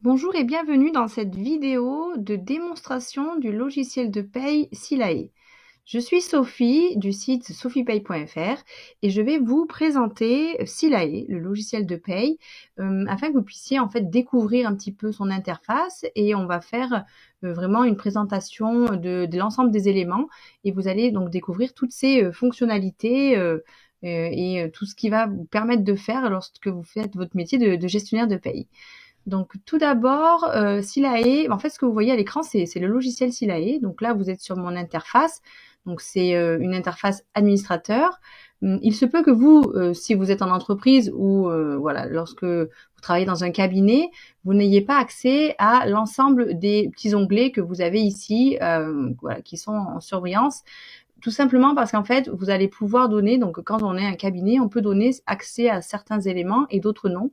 Bonjour et bienvenue dans cette vidéo de démonstration du logiciel de paye Silae. Je suis Sophie du site sophiepay.fr et je vais vous présenter Silae, le logiciel de paye, afin que vous puissiez en fait découvrir un petit peu son interface, et on va faire vraiment une présentation de l'ensemble des éléments, et vous allez donc découvrir toutes ces fonctionnalités et tout ce qui va vous permettre de faire lorsque vous faites votre métier de gestionnaire de paye. Donc tout d'abord, Silae, en fait ce que vous voyez à l'écran, c'est le logiciel Silae. Donc là, vous êtes sur mon interface. Donc c'est une interface administrateur. Il se peut que vous, si vous êtes en entreprise ou voilà, lorsque vous travaillez dans un cabinet, vous n'ayez pas accès à l'ensemble des petits onglets que vous avez ici, voilà, qui sont en surbrillance. Tout simplement parce qu'en fait, vous allez pouvoir donner, donc quand on est un cabinet, on peut donner accès à certains éléments et d'autres non.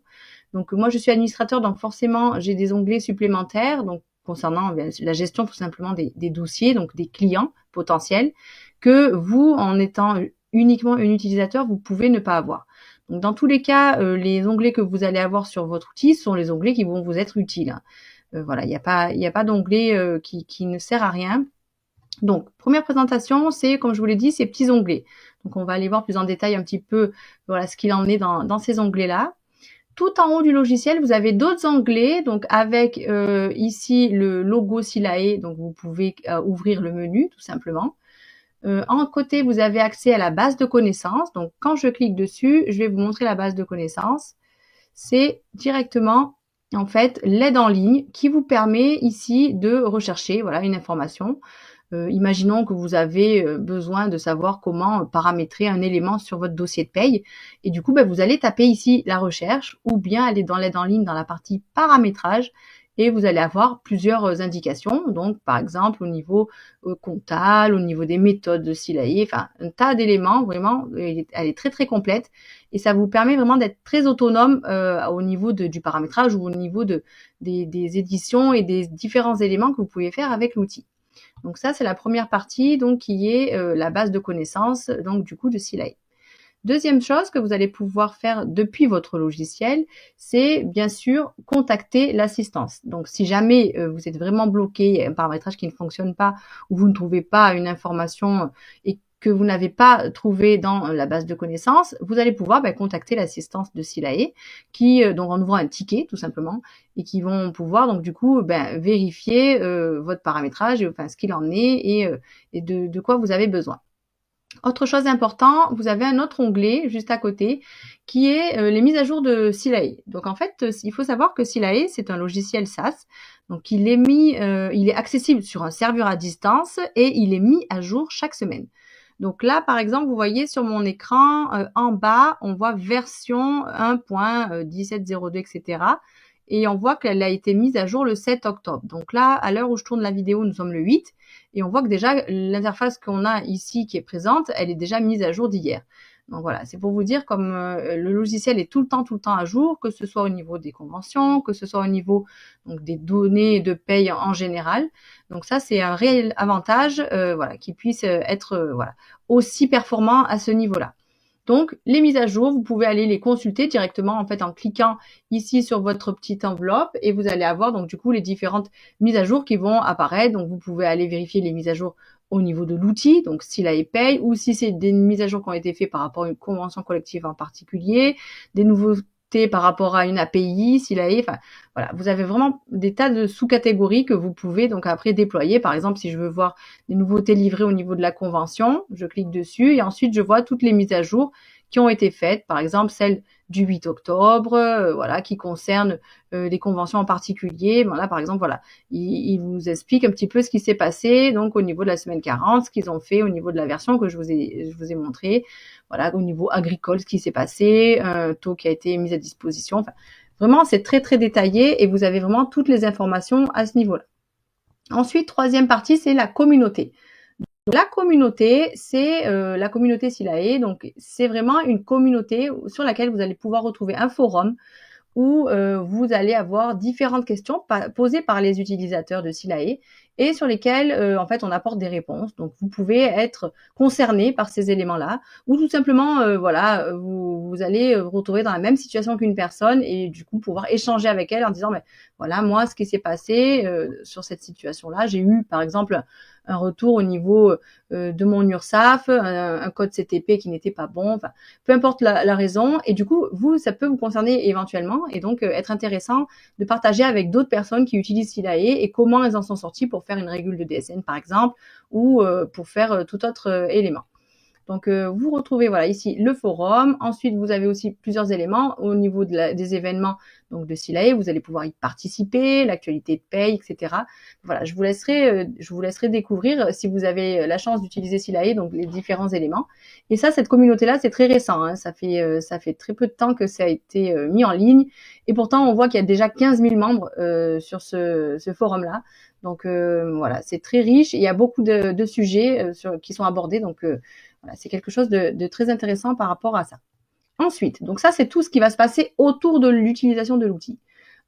Donc moi, je suis administrateur, donc forcément, j'ai des onglets supplémentaires, donc concernant la gestion tout simplement des dossiers, donc des clients potentiels, que vous, en étant uniquement un utilisateur, vous pouvez ne pas avoir. Donc dans tous les cas, les onglets que vous allez avoir sur votre outil sont les onglets qui vont vous être utiles. Voilà, il n'y a pas d'onglet qui ne sert à rien. Donc, première présentation, c'est, comme je vous l'ai dit, ces petits onglets. Donc, on va aller voir plus en détail un petit peu voilà, ce qu'il en est dans ces onglets-là. Tout en haut du logiciel, vous avez d'autres onglets, donc avec ici le logo Silae, donc vous pouvez ouvrir le menu tout simplement. En côté, vous avez accès à la base de connaissances. Donc, quand je clique dessus, je vais vous montrer la base de connaissances. C'est directement, en fait, l'aide en ligne qui vous permet ici de rechercher voilà, une information. Imaginons que vous avez besoin de savoir comment paramétrer un élément sur votre dossier de paye, et du coup vous allez taper ici la recherche, ou bien aller dans l'aide en ligne dans la partie paramétrage, et vous allez avoir plusieurs indications, donc par exemple au niveau comptable, au niveau des méthodes de Silae, enfin un tas d'éléments, vraiment elle est très très complète, et ça vous permet vraiment d'être très autonome au niveau du paramétrage, ou au niveau des éditions et des différents éléments que vous pouvez faire avec l'outil. Donc ça, c'est la première partie, donc qui est la base de connaissances, donc du coup de Silae. Deuxième chose que vous allez pouvoir faire depuis votre logiciel, c'est bien sûr contacter l'assistance. Donc si jamais vous êtes vraiment bloqué, un paramétrage qui ne fonctionne pas, ou vous ne trouvez pas une information et que vous n'avez pas trouvé dans la base de connaissances, vous allez pouvoir contacter l'assistance de Silae, qui donc en ouvrant un ticket tout simplement, et qui vont pouvoir donc du coup vérifier votre paramétrage, et enfin ce qu'il en est, et de quoi vous avez besoin. Autre chose importante, vous avez un autre onglet juste à côté qui est les mises à jour de Silae. Donc en fait, il faut savoir que Silae, c'est un logiciel SaaS. Donc il est accessible sur un serveur à distance, et il est mis à jour chaque semaine. Donc là, par exemple, vous voyez sur mon écran, en bas, on voit version 1.1702, etc. Et on voit qu'elle a été mise à jour le 7 octobre. Donc là, à l'heure où je tourne la vidéo, nous sommes le 8. Et on voit que déjà, l'interface qu'on a ici qui est présente, elle est déjà mise à jour d'hier. Donc voilà, c'est pour vous dire comme le logiciel est tout le temps à jour, que ce soit au niveau des conventions, que ce soit au niveau donc, des données de paye en général. Donc ça, c'est un réel avantage voilà, qu'il puisse être voilà, aussi performant à ce niveau-là. Donc, les mises à jour, vous pouvez aller les consulter directement en fait en cliquant ici sur votre petite enveloppe, et vous allez avoir donc du coup les différentes mises à jour qui vont apparaître. Donc, vous pouvez aller vérifier les mises à jour au niveau de l'outil, donc Silae Pay, ou si c'est des mises à jour qui ont été faites par rapport à une convention collective en particulier, des nouveautés par rapport à une API, Silae, enfin voilà, vous avez vraiment des tas de sous-catégories que vous pouvez donc après déployer. Par exemple, si je veux voir les nouveautés livrées au niveau de la convention, je clique dessus, et ensuite je vois toutes les mises à jour qui ont été faites, par exemple celle du 8 octobre, voilà, qui concerne les conventions en particulier. Bon, là, par exemple, voilà, il vous explique un petit peu ce qui s'est passé donc au niveau de la semaine 40, ce qu'ils ont fait au niveau de la version que je vous ai montré. Voilà, au niveau agricole, ce qui s'est passé, un taux qui a été mis à disposition. Enfin, vraiment, c'est très très détaillé, et vous avez vraiment toutes les informations à ce niveau-là. Ensuite, troisième partie, c'est la communauté. La communauté, c'est la communauté Silae. Donc, c'est vraiment une communauté sur laquelle vous allez pouvoir retrouver un forum où vous allez avoir différentes questions posées par les utilisateurs de Silae et sur lesquelles en fait on apporte des réponses. Donc vous pouvez être concerné par ces éléments-là ou tout simplement voilà, vous allez vous retrouver dans la même situation qu'une personne et du coup pouvoir échanger avec elle en disant mais voilà, moi ce qui s'est passé sur cette situation-là, j'ai eu par exemple un retour au niveau de mon URSSAF, un code CTP qui n'était pas bon, enfin peu importe la raison, et du coup vous ça peut vous concerner éventuellement et donc être intéressant de partager avec d'autres personnes qui utilisent Silae et comment elles en sont sorties pour faire une régule de DSN par exemple ou pour faire tout autre élément. Donc vous retrouvez voilà ici le forum. Ensuite vous avez aussi plusieurs éléments au niveau des événements donc de Silae. Vous allez pouvoir y participer, l'actualité de paye, etc. Voilà, je vous laisserai découvrir si vous avez la chance d'utiliser Silae donc les différents éléments. Et ça, cette communauté-là, c'est très récent. Hein. Ça fait très peu de temps que ça a été mis en ligne. Et pourtant, on voit qu'il y a déjà 15 000 membres sur ce forum-là. Donc voilà, c'est très riche. Il y a beaucoup de sujets qui sont abordés. Donc voilà, c'est quelque chose de très intéressant par rapport à ça. Ensuite, donc ça, c'est tout ce qui va se passer autour de l'utilisation de l'outil.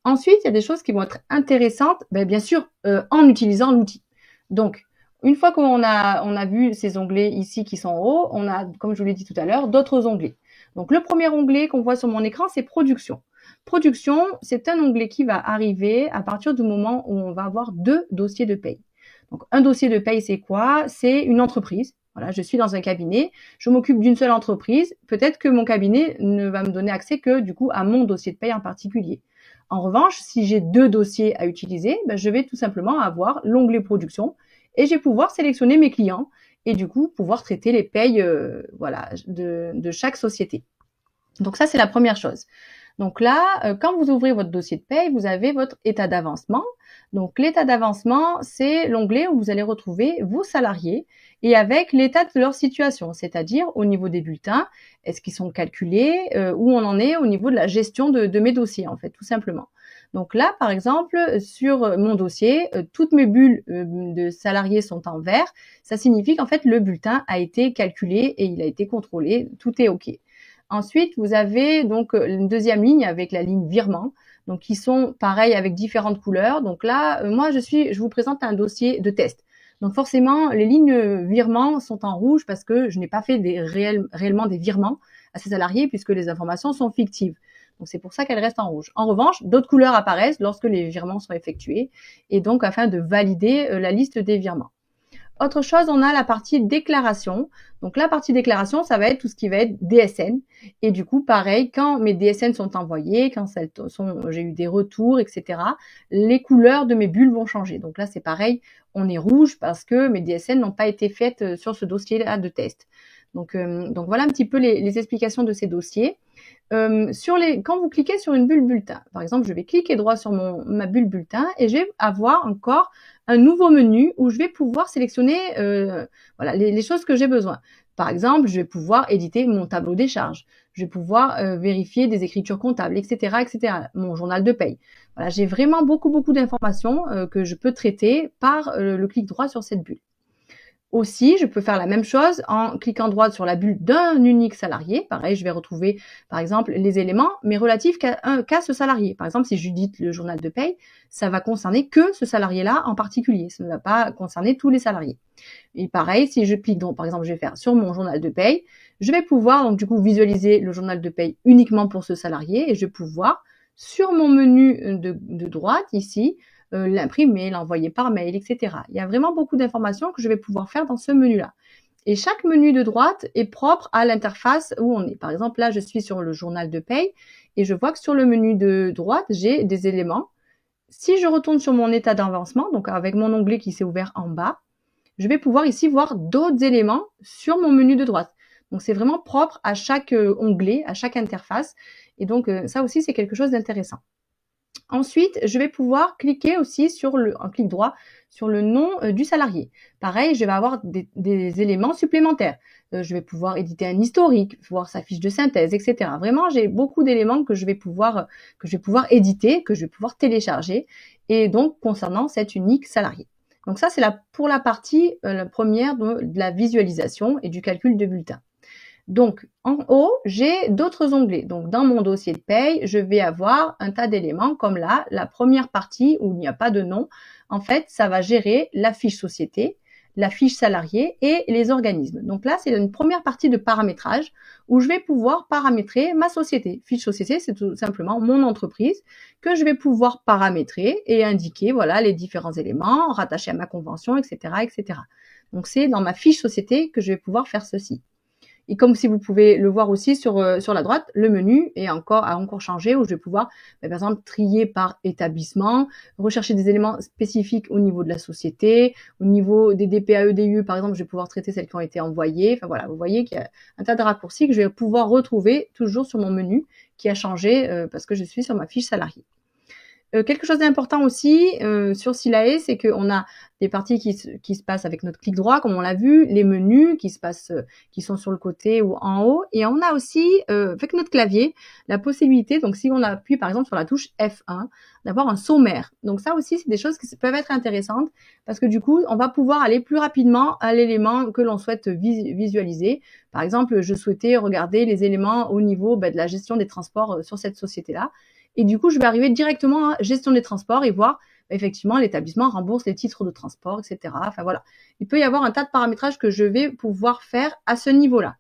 Ensuite, il y a des choses qui vont être intéressantes, bien sûr, en utilisant l'outil. Donc, une fois qu'on a vu ces onglets ici qui sont en haut, on a, comme je vous l'ai dit tout à l'heure, d'autres onglets. Donc, le premier onglet qu'on voit sur mon écran, c'est Production. Production, c'est un onglet qui va arriver à partir du moment où on va avoir 2 dossiers de paye. Donc, un dossier de paye, c'est quoi? C'est une entreprise. Voilà, je suis dans un cabinet, je m'occupe d'une seule entreprise. Peut-être que mon cabinet ne va me donner accès que du coup à mon dossier de paye en particulier. En revanche, si j'ai 2 dossiers à utiliser, je vais tout simplement avoir l'onglet production et je vais pouvoir sélectionner mes clients et du coup pouvoir traiter les payes voilà, de chaque société. Donc ça, c'est la première chose. Donc là, quand vous ouvrez votre dossier de paye, vous avez votre état d'avancement. Donc l'état d'avancement, c'est l'onglet où vous allez retrouver vos salariés et avec l'état de leur situation, c'est-à-dire au niveau des bulletins, est-ce qu'ils sont calculés, où on en est au niveau de la gestion de mes dossiers, en fait, tout simplement. Donc là, par exemple, sur mon dossier, toutes mes bulles de salariés sont en vert. Ça signifie qu'en fait, le bulletin a été calculé et il a été contrôlé, tout est OK. Ensuite, vous avez donc une deuxième ligne avec la ligne virement, donc qui sont pareils avec différentes couleurs. Donc là, moi, je vous présente un dossier de test. Donc forcément, les lignes virement sont en rouge parce que je n'ai pas fait réellement des virements à ces salariés puisque les informations sont fictives. Donc c'est pour ça qu'elles restent en rouge. En revanche, d'autres couleurs apparaissent lorsque les virements sont effectués et donc afin de valider la liste des virements. Autre chose, on a la partie déclaration. Donc la partie déclaration, ça va être tout ce qui va être DSN. Et du coup, pareil, quand mes DSN sont envoyés, quand j'ai eu des retours, etc., les couleurs de mes bulles vont changer. Donc là, c'est pareil, on est rouge parce que mes DSN n'ont pas été faites sur ce dossier-là de test. Donc voilà un petit peu les explications de ces dossiers. Quand vous cliquez sur une bulle bulletin, par exemple, je vais cliquer droit sur ma bulle bulletin et je vais avoir encore un nouveau menu où je vais pouvoir sélectionner voilà, les choses que j'ai besoin. Par exemple, je vais pouvoir éditer mon tableau des charges. Je vais pouvoir vérifier des écritures comptables, etc., etc. Mon journal de paye. Voilà, j'ai vraiment beaucoup d'informations que je peux traiter par le clic droit sur cette bulle. Aussi, je peux faire la même chose en cliquant droit sur la bulle d'un unique salarié. Pareil, je vais retrouver, par exemple, les éléments, mais relatifs qu'à ce salarié. Par exemple, si j'édite le journal de paye, ça va concerner que ce salarié-là en particulier. Ça ne va pas concerner tous les salariés. Et pareil, si je clique, donc, par exemple, je vais faire sur mon journal de paye, je vais pouvoir, donc, du coup, visualiser le journal de paye uniquement pour ce salarié et je vais pouvoir, sur mon menu de droite, ici, l'imprimer, l'envoyer par mail, etc. Il y a vraiment beaucoup d'informations que je vais pouvoir faire dans ce menu-là. Et chaque menu de droite est propre à l'interface où on est. Par exemple, là, je suis sur le journal de paye et je vois que sur le menu de droite, j'ai des éléments. Si je retourne sur mon état d'avancement, donc avec mon onglet qui s'est ouvert en bas, je vais pouvoir ici voir d'autres éléments sur mon menu de droite. Donc, c'est vraiment propre à chaque onglet, à chaque interface. Et donc, ça aussi, c'est quelque chose d'intéressant. Ensuite, je vais pouvoir cliquer aussi en clic droit sur le nom du salarié. Pareil, je vais avoir des éléments supplémentaires. Je vais pouvoir éditer un historique, voir sa fiche de synthèse, etc. Vraiment, j'ai beaucoup d'éléments que je vais pouvoir éditer, que je vais pouvoir télécharger, et donc concernant cet unique salarié. Donc ça, c'est pour la partie la première de la visualisation et du calcul de bulletin. Donc, en haut, j'ai d'autres onglets. Donc, dans mon dossier de paye, je vais avoir un tas d'éléments comme là, la première partie où il n'y a pas de nom. En fait, ça va gérer la fiche société, la fiche salarié et les organismes. Donc là, c'est une première partie de paramétrage où je vais pouvoir paramétrer ma société. Fiche société, c'est tout simplement mon entreprise que je vais pouvoir paramétrer et indiquer, voilà, les différents éléments rattachés à ma convention, etc., etc. Donc, c'est dans ma fiche société que je vais pouvoir faire ceci. Et comme si vous pouvez le voir aussi sur la droite, le menu a encore changé où je vais pouvoir, par exemple, trier par établissement, rechercher des éléments spécifiques au niveau de la société, au niveau des DPAE, DIE, par exemple, je vais pouvoir traiter celles qui ont été envoyées. Enfin voilà, vous voyez qu'il y a un tas de raccourcis que je vais pouvoir retrouver toujours sur mon menu qui a changé parce que je suis sur ma fiche salariée. Quelque chose d'important aussi sur Silae, c'est qu'on a des parties qui se passent avec notre clic droit, comme on l'a vu, les menus qui se passent, qui sont sur le côté ou en haut, et on a aussi avec notre clavier la possibilité, donc si on appuie par exemple sur la touche F1, d'avoir un sommaire. Donc ça aussi, c'est des choses qui peuvent être intéressantes parce que du coup, on va pouvoir aller plus rapidement à l'élément que l'on souhaite visualiser. Par exemple, je souhaitais regarder les éléments au niveau de la gestion des transports sur cette société-là. Et du coup, je vais arriver directement à gestion des transports et voir effectivement l'établissement rembourse les titres de transport, etc. Enfin voilà, il peut y avoir un tas de paramétrages que je vais pouvoir faire à ce niveau-là.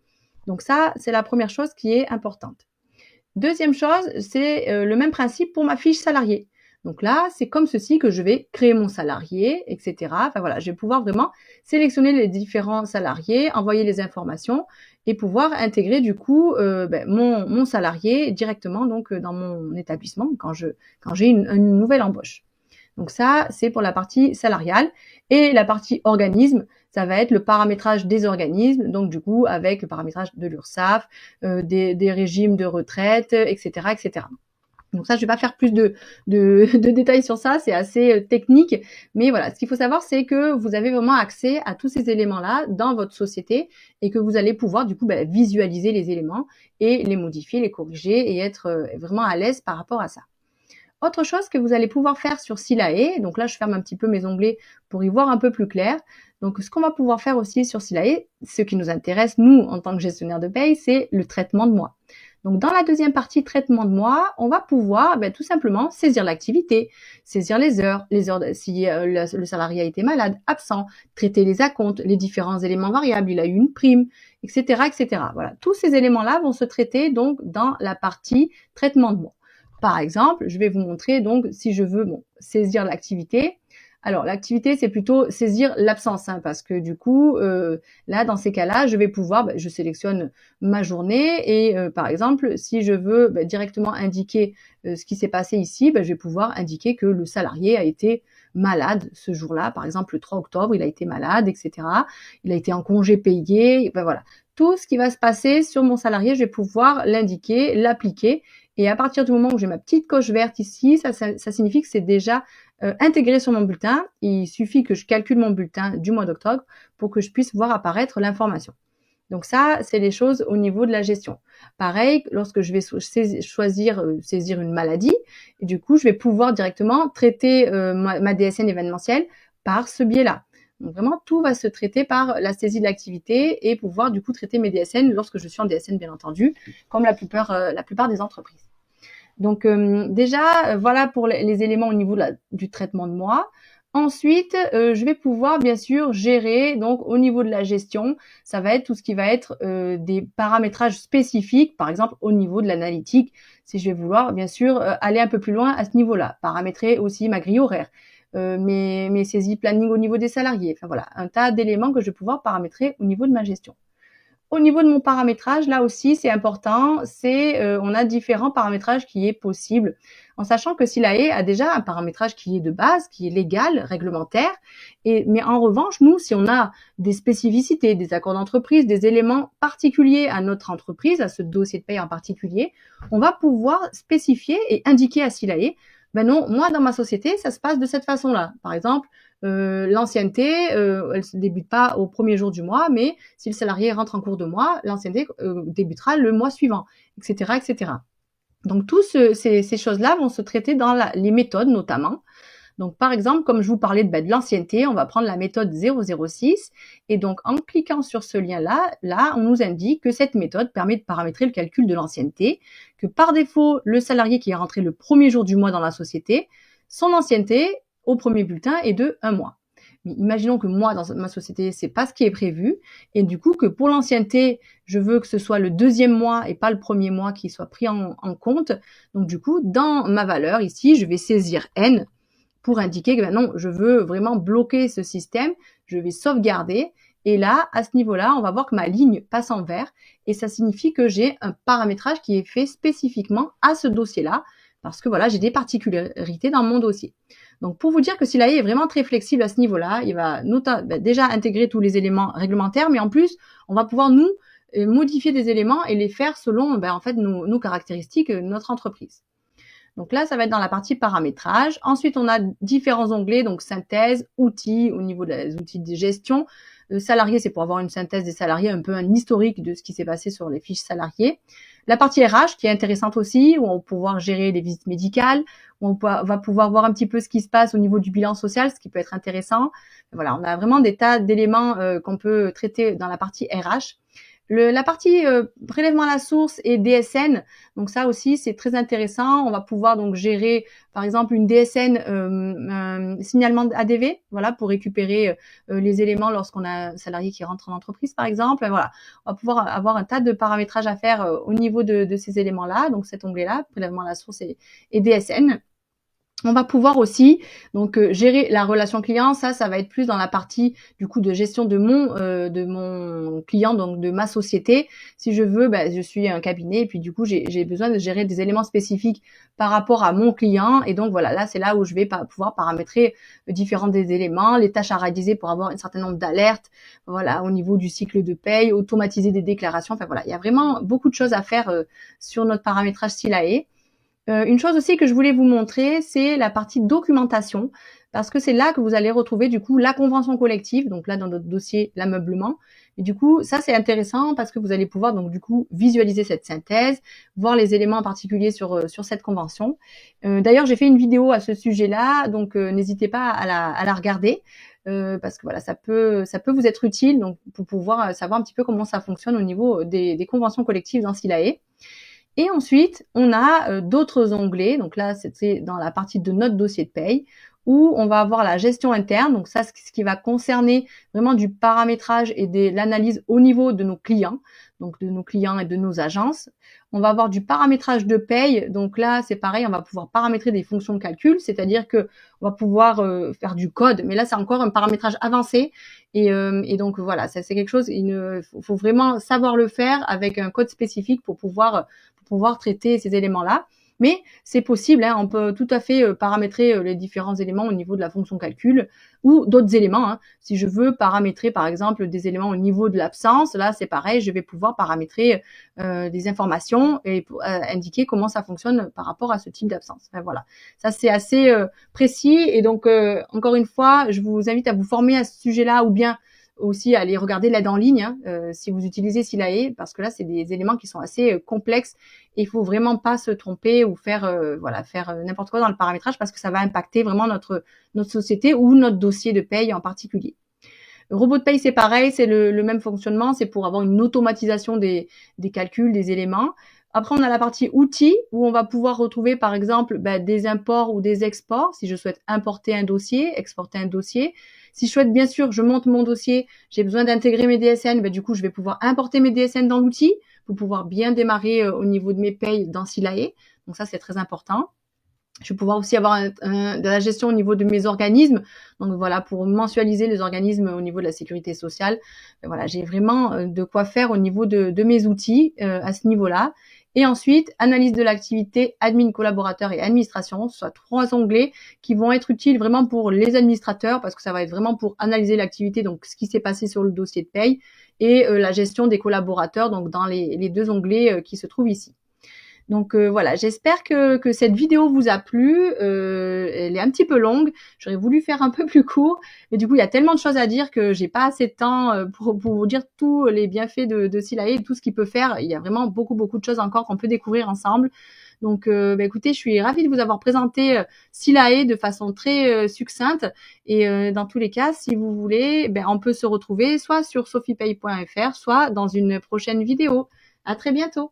Donc ça, c'est la première chose qui est importante. Deuxième chose, c'est le même principe pour ma fiche salariée. Donc là, c'est comme ceci que je vais créer mon salarié, etc. Enfin voilà, je vais pouvoir vraiment sélectionner les différents salariés, envoyer les informations et pouvoir intégrer du coup mon salarié directement donc dans mon établissement quand j'ai une nouvelle embauche. Donc ça, c'est pour la partie salariale. Et la partie organisme, ça va être le paramétrage des organismes, donc du coup avec le paramétrage de l'URSSAF, des régimes de retraite, etc., etc. Donc ça, je vais pas faire plus de détails sur ça, c'est assez technique. Mais voilà, ce qu'il faut savoir, c'est que vous avez vraiment accès à tous ces éléments-là dans votre société et que vous allez pouvoir du coup visualiser les éléments et les modifier, les corriger et être vraiment à l'aise par rapport à ça. Autre chose que vous allez pouvoir faire sur Silae, donc là je ferme un petit peu mes onglets pour y voir un peu plus clair. Donc ce qu'on va pouvoir faire aussi sur Silae, ce qui nous intéresse nous en tant que gestionnaire de paye, c'est le traitement de mois. Donc dans la deuxième partie traitement de mois, on va pouvoir tout simplement saisir l'activité, saisir les heures si le salarié a été malade, absent, traiter les acomptes, les différents éléments variables, il a eu une prime, etc., etc. Voilà, tous ces éléments-là vont se traiter donc dans la partie traitement de mois. Par exemple, je vais vous montrer donc si je veux saisir l'activité. Alors l'activité, c'est plutôt saisir l'absence parce que du coup, là dans ces cas-là, je vais pouvoir, je sélectionne ma journée et par exemple, si je veux directement indiquer ce qui s'est passé ici, je vais pouvoir indiquer que le salarié a été malade ce jour-là. Par exemple, le 3 octobre, il a été malade, etc. Il a été en congé payé. Voilà, tout ce qui va se passer sur mon salarié, je vais pouvoir l'indiquer, l'appliquer. Et à partir du moment où j'ai ma petite coche verte ici, ça signifie que c'est déjà intégré sur mon bulletin. Il suffit que je calcule mon bulletin du mois d'octobre pour que je puisse voir apparaître l'information. Donc ça, c'est les choses au niveau de la gestion. Pareil, lorsque je vais choisir saisir une maladie, et du coup, je vais pouvoir directement traiter ma DSN événementielle par ce biais-là. Donc vraiment, tout va se traiter par la saisie de l'activité et pouvoir du coup traiter mes DSN lorsque je suis en DSN, bien entendu, comme la plupart des entreprises. Donc déjà, voilà pour les éléments au niveau du traitement de mois. Ensuite, je vais pouvoir bien sûr gérer, donc au niveau de la gestion, ça va être tout ce qui va être des paramétrages spécifiques, par exemple au niveau de l'analytique, si je vais vouloir bien sûr aller un peu plus loin à ce niveau-là, paramétrer aussi ma grille horaire, mes saisies planning au niveau des salariés, enfin voilà, un tas d'éléments que je vais pouvoir paramétrer au niveau de ma gestion. Au niveau de mon paramétrage, là aussi, c'est important, on a différents paramétrages qui est possible, en sachant que Silae a déjà un paramétrage qui est de base, qui est légal, réglementaire, mais en revanche, nous, si on a des spécificités, des accords d'entreprise, des éléments particuliers à notre entreprise, à ce dossier de paye en particulier, on va pouvoir spécifier et indiquer à Silae, non, moi, dans ma société, ça se passe de cette façon-là. Par exemple, l'ancienneté, elle se débute pas au premier jour du mois, mais si le salarié rentre en cours de mois, l'ancienneté débutera le mois suivant, etc., etc. Donc, toutes ces choses-là vont se traiter dans les méthodes, notamment. Donc, par exemple, comme je vous parlais de l'ancienneté, on va prendre la méthode 006. Et donc, en cliquant sur ce lien-là, on nous indique que cette méthode permet de paramétrer le calcul de l'ancienneté, que par défaut, le salarié qui est rentré le premier jour du mois dans la société, son ancienneté au premier bulletin est de 1 mois. Mais imaginons que moi, dans ma société, c'est pas ce qui est prévu. Et du coup, que pour l'ancienneté, je veux que ce soit le 2e mois et pas le 1er mois qui soit pris en compte. Donc, du coup, dans ma valeur, ici, je vais saisir N pour indiquer que non, je veux vraiment bloquer ce système. Je vais sauvegarder. Et là, à ce niveau-là, on va voir que ma ligne passe en vert. Et ça signifie que j'ai un paramétrage qui est fait spécifiquement à ce dossier-là. Parce que voilà, j'ai des particularités dans mon dossier. Donc, pour vous dire que SILAE est vraiment très flexible à ce niveau-là, il va déjà intégrer tous les éléments réglementaires, mais en plus, on va pouvoir nous modifier des éléments et les faire selon en fait nos caractéristiques de notre entreprise. Donc là, ça va être dans la partie paramétrage. Ensuite, on a différents onglets, donc synthèse, outils, au niveau des outils de gestion. Salarié, c'est pour avoir une synthèse des salariés, un peu un historique de ce qui s'est passé sur les fiches salariés. La partie RH, qui est intéressante aussi, où on va pouvoir gérer les visites médicales, où on va pouvoir voir un petit peu ce qui se passe au niveau du bilan social, ce qui peut être intéressant. Voilà, on a vraiment des tas d'éléments qu'on peut traiter dans la partie RH. La partie prélèvement à la source et DSN, donc ça aussi c'est très intéressant. On va pouvoir donc gérer par exemple une DSN signalement ADV, voilà, pour récupérer les éléments lorsqu'on a un salarié qui rentre en entreprise par exemple. Voilà, on va pouvoir avoir un tas de paramétrages à faire au niveau de ces éléments-là, donc cet onglet-là, prélèvement à la source et DSN. On va pouvoir aussi donc gérer la relation client. Ça va être plus dans la partie du coup de gestion de mon client, donc de ma société. Si je veux, je suis un cabinet et puis du coup j'ai besoin de gérer des éléments spécifiques par rapport à mon client. Et donc voilà, là c'est là où je vais pouvoir paramétrer différents des éléments, les tâches à réaliser pour avoir un certain nombre d'alertes. Voilà, au niveau du cycle de paye, automatiser des déclarations. Enfin voilà, il y a vraiment beaucoup de choses à faire sur notre paramétrage SILAE. Une chose aussi que je voulais vous montrer, c'est la partie documentation, parce que c'est là que vous allez retrouver du coup la convention collective, donc là dans notre dossier l'ameublement. Et du coup, ça c'est intéressant parce que vous allez pouvoir donc du coup visualiser cette synthèse, voir les éléments en particulier sur cette convention. D'ailleurs, j'ai fait une vidéo à ce sujet-là, donc n'hésitez pas à la regarder. Parce que voilà, ça peut vous être utile donc pour pouvoir savoir un petit peu comment ça fonctionne au niveau des conventions collectives dans SILAE. Et ensuite, on a d'autres onglets. Donc là, c'est dans la partie de notre dossier de paye où on va avoir la gestion interne. Donc ça, c'est ce qui va concerner vraiment du paramétrage et de l'analyse au niveau de nos clients, donc de nos clients et de nos agences. On va avoir du paramétrage de paye. Donc là, c'est pareil, on va pouvoir paramétrer des fonctions de calcul, c'est-à-dire que on va pouvoir faire du code. Mais là, c'est encore un paramétrage avancé. Et donc voilà, ça c'est quelque chose. Il faut vraiment savoir le faire avec un code spécifique pour pouvoir traiter ces éléments-là. Mais c'est possible, on peut tout à fait paramétrer les différents éléments au niveau de la fonction calcul ou d'autres éléments. Si je veux paramétrer par exemple des éléments au niveau de l'absence, là c'est pareil, je vais pouvoir paramétrer des informations et indiquer comment ça fonctionne par rapport à ce type d'absence. Enfin, voilà, ça c'est assez précis et donc encore une fois, je vous invite à vous former à ce sujet-là ou bien aussi aller regarder l'aide en ligne si vous utilisez SILAE, parce que là c'est des éléments qui sont assez complexes et il faut vraiment pas se tromper ou faire n'importe quoi dans le paramétrage parce que ça va impacter vraiment notre société ou notre dossier de paye en particulier. Le robot de paye c'est pareil, c'est le même fonctionnement, c'est pour avoir une automatisation des calculs, des éléments. Après, on a la partie outils où on va pouvoir retrouver, par exemple, des imports ou des exports. Si je souhaite importer un dossier, exporter un dossier. Si je souhaite, bien sûr, je monte mon dossier, j'ai besoin d'intégrer mes DSN, du coup, je vais pouvoir importer mes DSN dans l'outil pour pouvoir bien démarrer au niveau de mes payes dans SILAE. Donc ça, c'est très important. Je vais pouvoir aussi avoir de la gestion au niveau de mes organismes. Donc voilà, pour mensualiser les organismes au niveau de la sécurité sociale. Voilà, j'ai vraiment de quoi faire au niveau de mes outils à ce niveau-là. Et ensuite, analyse de l'activité, admin, collaborateur et administration, soit 3 onglets qui vont être utiles vraiment pour les administrateurs parce que ça va être vraiment pour analyser l'activité, donc ce qui s'est passé sur le dossier de paye et la gestion des collaborateurs, donc dans les 2 onglets qui se trouvent ici. Donc voilà, j'espère que cette vidéo vous a plu. Elle est un petit peu longue. J'aurais voulu faire un peu plus court, mais du coup il y a tellement de choses à dire que j'ai pas assez de temps pour vous dire tous les bienfaits de SILAE et tout ce qu'il peut faire. Il y a vraiment beaucoup de choses encore qu'on peut découvrir ensemble. Donc, écoutez, je suis ravie de vous avoir présenté Silae de façon très succincte. Et dans tous les cas, si vous voulez, on peut se retrouver soit sur sophiepay.fr, soit dans une prochaine vidéo. À très bientôt.